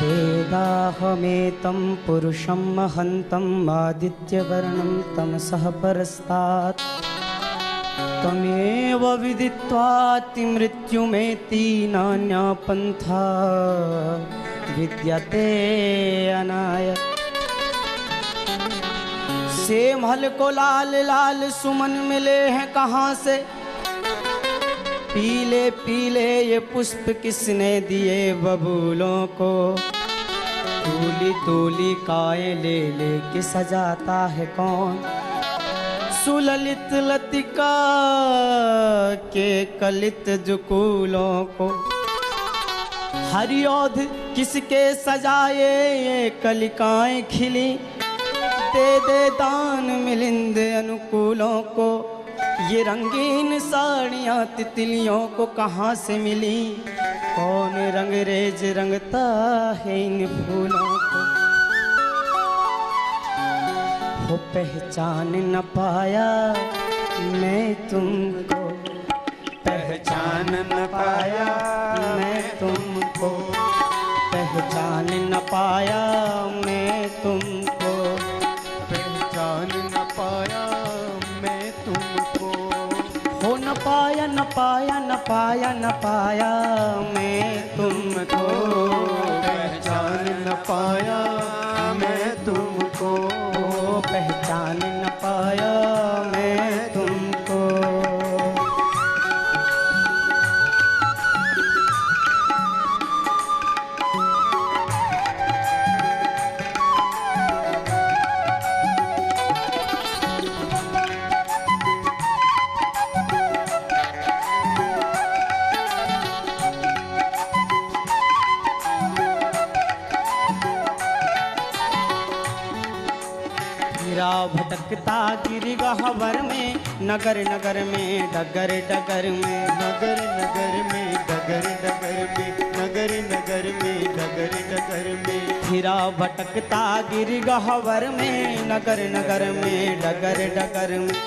वेदाहमेतं पुरुषं महन्तम् आदित्यवर्णं तमसः परस्तात् त्वमेव विदित्वाति मृत्युमेति नान्या पन्था विद्यते अनाय। सेम हल को लाल लाल सुमन मिले हैं कहाँ से, पीले पीले ये पुष्प किसने दिए बबूलों को। तूली तूली काए ले ले के सजाता है कौन, सुललित लतिका के कलित जुकूलों को। हरियोध किसके सजाए ये कलिकाएं खिली, दे दे दान मिलिंद अनुकूलों को। ये रंगीन साड़ियाँ तितलियों को कहाँ से मिली, कौन रंगरेज रंगता है इन फूलों को। हो पहचान न पाया मैं तुमको, पहचान न पाया मैं तुमको, पहचान न पाया मैं तुमको, पहचान न पाया मैं तुमको। हो न पाया न पाया न पाया न पाया मैं तुमको, पहचान न पाया मैं तुमको, पहचान न पाया मैं तुमको। भटकता गिरी गहवर में, नगर नगर में डगर डगर में, नगर नगर में डगर डगर में, नगर नगर में डगर डगर में। फिरा भटकता गिरी गहवर में, नगर नगर में डगर डगर में।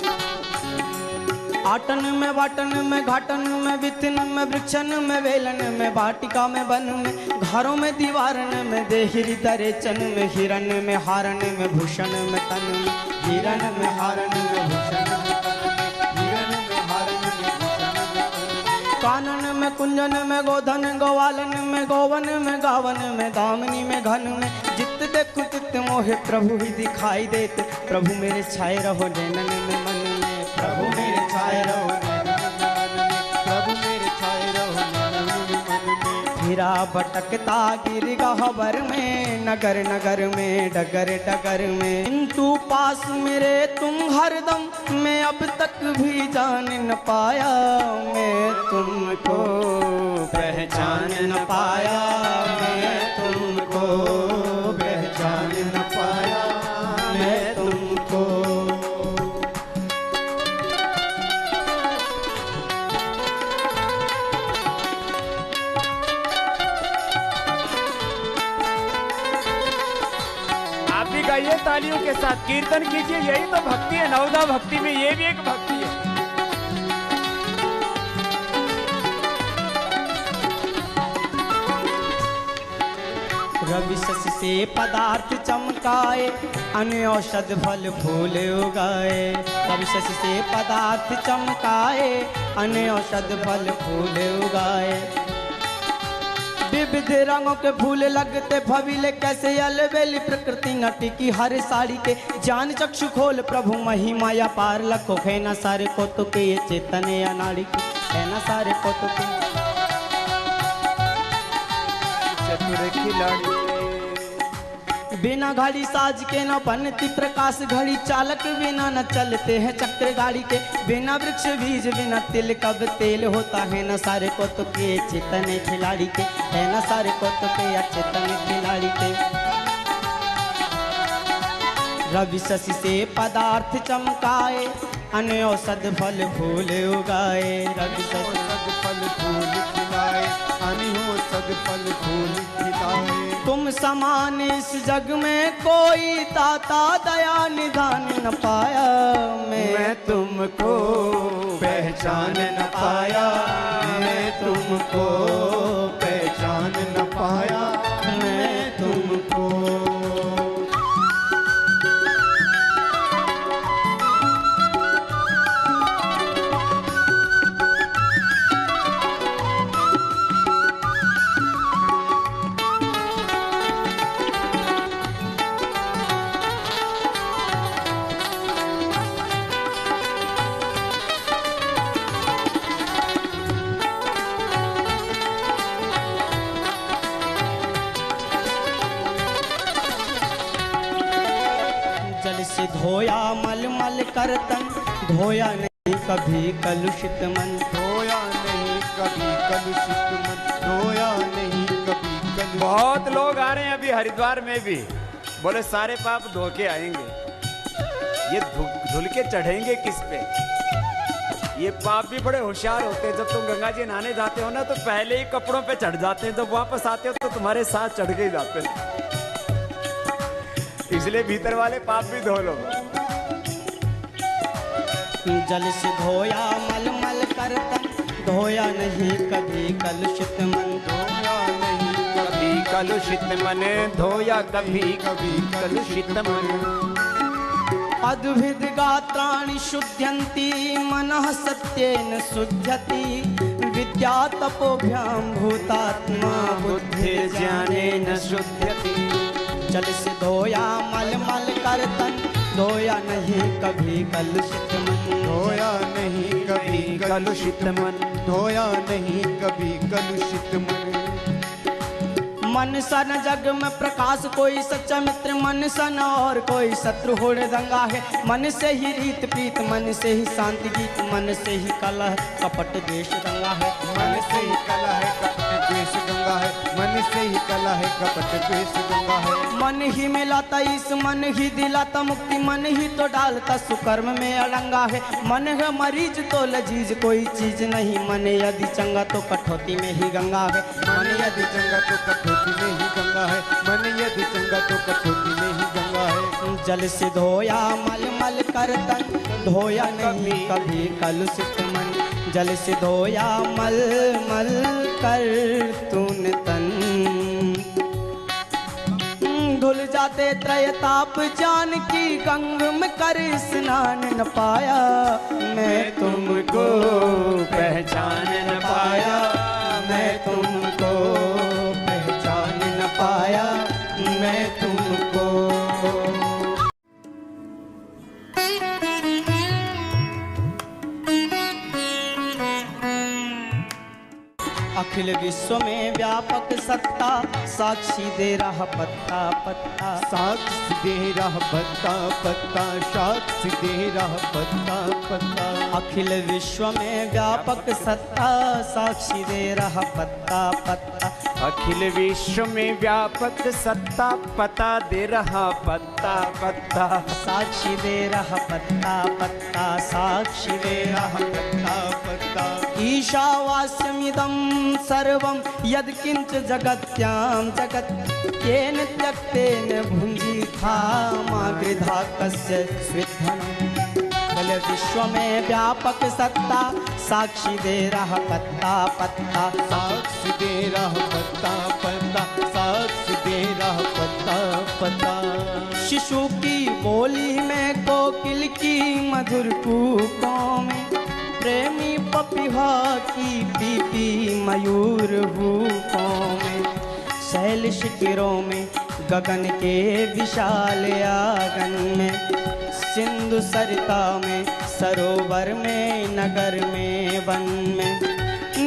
आटन में वाटन में घाटन में विथिन में वृक्षन में वेलन में वाटिका में वन में, घरों में दीवारन में देहरी दरेचन में, हिरन में हारन में भूषण में तन में, हिरन में हारन में भूषण में तन में, हिरन में हारन में भूषण में तन में। कानन में कुंजन में गोधन गोवालन में, गोवन में गावन में दामनी में घन में। जित देखो तित मोहे प्रभु ही दिखाई देते, प्रभु मेरे छाए रहो नैनन में मन में, प्रभु मेरे छाए रहो नैनन में मन में, प्रभु मेरे छाए रहो नैनन में मन में। फिरा भटकता गिर गहवर में, नगर नगर में डगर डगर में। किंतु पास मेरे तुम हरदम, मैं अब तक भी जान न पाया मैं तुमको, पहचान न पाया मैं तुमको, पहचान न पाया मैं तुमको। गाइए तालियों के साथ, कीर्तन कीजिए, यही तो भक्ति है। नवदा भक्ति में ये भी एक भक्ति है। रवि शशि से पदार्थ चमकाए, अन्य औषध फल फूल उगाए। रवि शशि से पदार्थ चमकाए, अन्य औषध फल फूल उगाए। विविध रंगों के फूल लगते फबीले, कैसे अलबेली प्रकृति नटी की हर साड़ी के। जान चक्षु खोल प्रभु महिमा या पार लखो, है न सारे को तो के ये चेतन अनाड़ी के, है न सारे को तो के चतुर खिलाड़ी। बिना घड़ी साज के न बनती प्रकाश घड़ी, चालक बिना न चलते हैं चक्र गाड़ी के। बिना वृक्ष बीज बिना तिल कब तेल होता, है न सारे को तो के चेतन खिलाड़ी के, है न सारे को तो के चेतन खिलाड़ी के। रवि शशि से पदार्थ चमकाए, अन्य औषध फल फूल उगाए। रवि शशि फल फूल खिलाए, अनिहो सग फल फूल खिलाए। तुम समान इस जग में कोई दाता दया निधान न पाया मैं तुमको, पहचान न पाया मैं तुमको, पहचान न पाया मैं से धोया मल मल कर तन, धोया नहीं कभी कलुषित मन। धोया नहीं कभी कलुषित मन, धोया नहीं कभी कलुषित। बहुत लोग आ रहे हैं अभी हरिद्वार में भी, बोले सारे पाप धो के आएंगे। ये धुल के चढ़ेंगे किस पे? ये पाप भी बड़े होशियार होते हैं। जब तुम गंगा जी नहाने जाते हो ना तो पहले ही कपड़ों पे चढ़ जाते हैं, जब वापस आते हो तो तुम्हारे साथ चढ़ के ही जाते हैं। इसलिए भीतर वाले पाप भी धो लो। जल से धोया मल मल कर तन, धोया नहीं कभी कलुषित मन। धोया नहीं कभी कलुषित मन, धोया कभी कभी कलुषित मन। अद्भिद गात्राणि शुद्ध्यन्ति, मनः सत्येन शुद्ध्यति। विद्या तपोभ्यां भूतात्मा, बुद्धिर्ज्ञानेन शुद्ध्यति। जल से धोया मल मल कर तन, धोया नहीं कभी कलुषित मन। धोया नहीं कभी कलुषित मन, धोया नहीं कभी कलुषित मन। मन सन जग में प्रकाश कोई सच्चा मित्र, मन सन और कोई शत्रु होड़ दंगा है। मन से ही रीत प्रीत, मन से ही शांति गीत, मन से ही कलह कपट द्वेष दंगा है। मन से ही कला है कपट द्वेष गंगा है, मन से ही कला है कपट द्वेष गंगा है। मन ही मिलाता ईस, मन ही दिलाता मुक्ति, मन ही तो डालता सुकर्म में अड़ंगा है। मन है मरीज तो लजीज कोई चीज नहीं, मन यदि चंगा तो कठौती में ही गंगा है। मन यदि चंगा तो कठौती में ही गंगा है, मन यदि चंगा तो कठौती में ही गंगा है। जल से धोया मल मल कर तन, धोया नहीं कभी कलुषित मन। जल से धोया मल मल कर तून तन, धुल जाते त्रय ताप जान की, गंग में कर स्नान न पाया। मैं तुमको पहचान न पाया, मैं तुमको पहचान न पाया, मैं तुमको। अखिल विश्व में व्यापक सत्ता, साक्षी दे रहा पत्ता पत्ता। साक्षी दे रहा पत्ता पत्ता, साक्षी दे रहा पत्ता पत्ता। अखिल विश्व में व्यापक सत्ता, साक्षी दे रहा पत्ता पत्ता। अखिल विश्व में व्यापक सत्ता, पता दे रहा पत्ता पत्ता। साक्षी दे रहा पत्ता पत्ता, साक्षी दे रहा पत्ता पत्ता। ईशावास्यमिदं सर्वं यद्किंच जगत्यां जगत्, येन त्यक्तेन भुञ्जीथा मा गृधा कस्य स्विद्धनम्। अखिल विश्व में व्यापक सत्ता, साक्षी दे रहा पत्ता पत्ता। साक्षी दे रहा पत्ता पत्ता, साक्षी दे रहा पत्ता पत्ता। शिशु की बोली में, कोकिल की मधुर कूकों में, प्रेमी पपीहा की पीपी मयूर भूपों में, शैल शिखरों में, गगन के विशाल आंगन में, सिंधु सरिता में, सरोवर में, नगर में, वन में,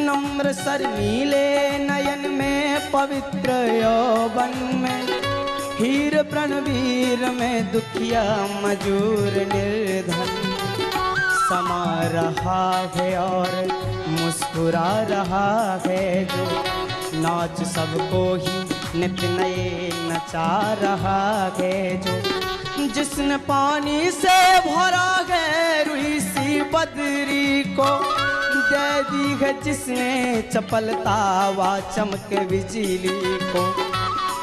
नम्र सर नीले नयन में, पवित्र यौवन में, हीर प्रणवीर में, दुखिया मजूर निर्धन। समा रहा है और मुस्कुरा रहा है जो, नाच सबको ही नित नए नचा रहा है जो। जिसने पानी से भरा है रुई सी बदरी को, दे दी है जिसने चपलता व चमक बिजली को।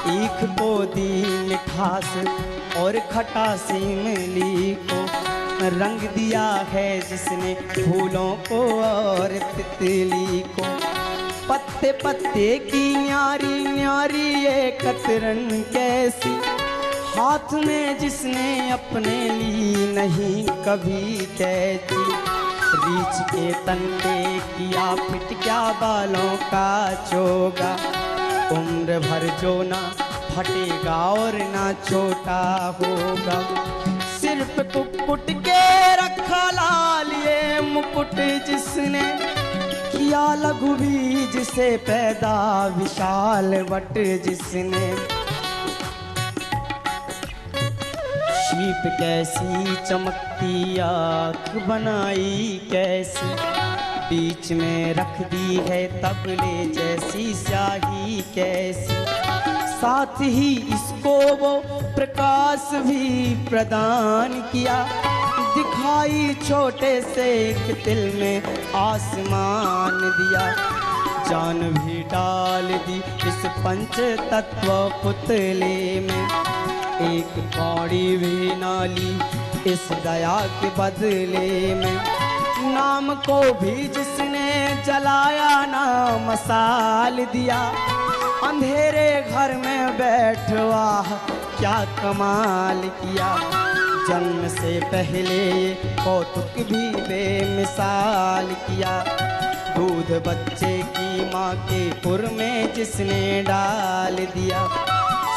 ईख को दी मिठास और खटासी इमली को, रंग दिया है जिसने फूलों को और तितली को। पत्ते पत्ते की न्यारी न्यारी ये कतरन कैसी, हाथ में जिसने अपने ली नहीं कभी कैची। रीछ के तन पे किया फिट क्या बालों का चोगा, उम्र भर जो ना फटेगा और ना छोटा होगा। सिर पे कुकुट के रखा लाल ये मुकुट जिसने, किया लघु बीज से पैदा विशाल वट जिसने। शीप कैसी चमकती आँख बनाई कैसी, बीच में रख दी है तबले जैसी स्याही कैसी, साथ ही इसको वो प्रकाश भी प्रदान किया, दिखाई छोटे से एक दिल में आसमान दिया, जान भी डाल दी इस पंच तत्व पुतले में, एक कौड़ी भी ना ली इस दया के बदले में, नाम को भी जिसने जलाया ना मसाल दिया, अंधेरे घर में बैठवा क्या कमाल किया, जन्म से पहले कौतुक भी बेमिसाल किया, दूध बच्चे की माँ के खुर में जिसने डाल दिया,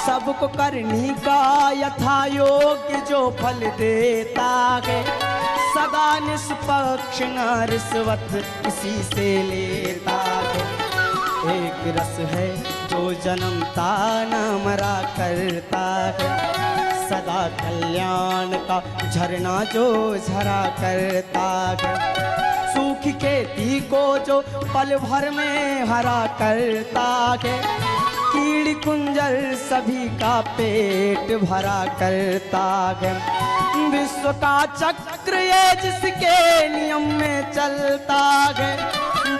सबको करनी का यथा योग्य जो फल देता है, सदा निष्पक्ष न रिश्वत किसी से लेता है, एक रस है जो जन्मता न मरा करता है, सदा कल्याण का झरना जो झरा करता है, सूखी खेती को जो पल भर में हरा करता है, कीड़ी कुंजर सभी का पेट भरा करता है, विश्व का चक्र ये जिसके नियम में चलता है,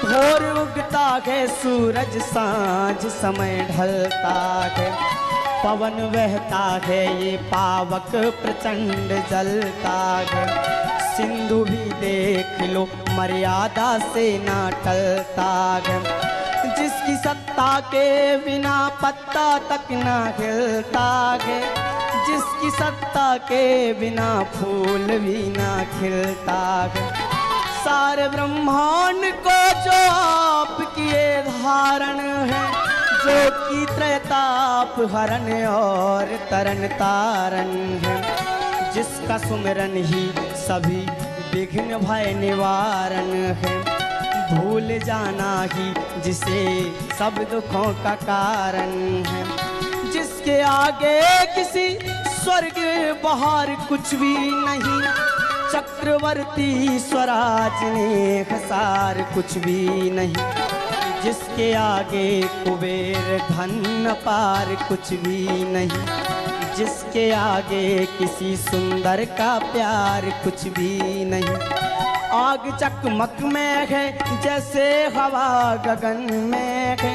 भोर उगता है सूरज साँझ समय ढलता है, पवन बहता है ये पावक प्रचंड जलता है, सिंधु भी देख लो मर्यादा से ना टलता है, जिसकी सत्ता के बिना पत्ता तक ना हिलता है, जिसकी सत्ता के बिना फूल भी ना खिलता है, सारे ब्रह्मांड को जो आप किए धारण है, जो की त्रैताप हरण और तरन तारण है, जिसका सुमिरन ही सभी विघ्न भय निवारण है, भूल जाना ही जिसे सब दुखों का कारण है, जिसके आगे किसी स्वर्ग बहार कुछ भी नहीं, चक्रवर्ती स्वराज ने खसार कुछ भी नहीं, जिसके आगे कुबेर धन पार कुछ भी नहीं, जिसके आगे किसी सुंदर का प्यार कुछ भी नहीं, आग चकमक में है जैसे हवा गगन में है,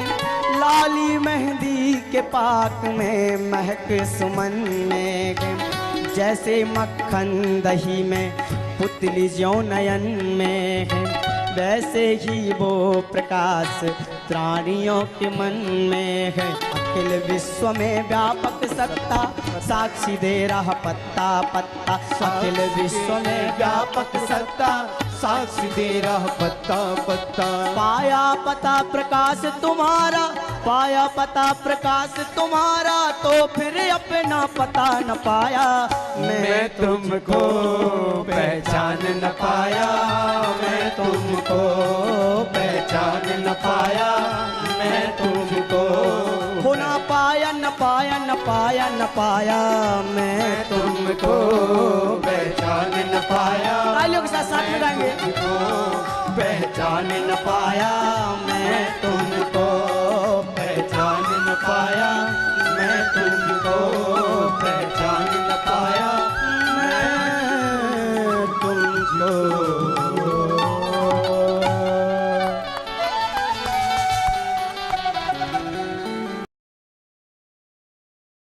लाली मेहंदी के पाक में महक सुमन में है, जैसे मक्खन दही में पुतली ज्यों नयन में है, वैसे ही वो प्रकाश प्राणियों के मन में है, अखिल विश्व में व्यापक सत्ता साक्षी दे रहा पत्ता पत्ता, अखिल विश्व में व्यापक सत्ता साक्षी दे रहा पत्ता पत्ता, पाया पता प्रकाश तुम्हारा, पाया पता प्रकाश तुम्हारा, तो फिर अपना पता न पाया, मैं तुमको पहचान न पाया, मैं तुमको पहचान न पाया, मैं तुमको हो ना पाया न पाया न पाया न पाया, मैं तुमको पहचान न पाया, तालियों के साथ में गाएंगे, पहचान न पाया, मैं तुमको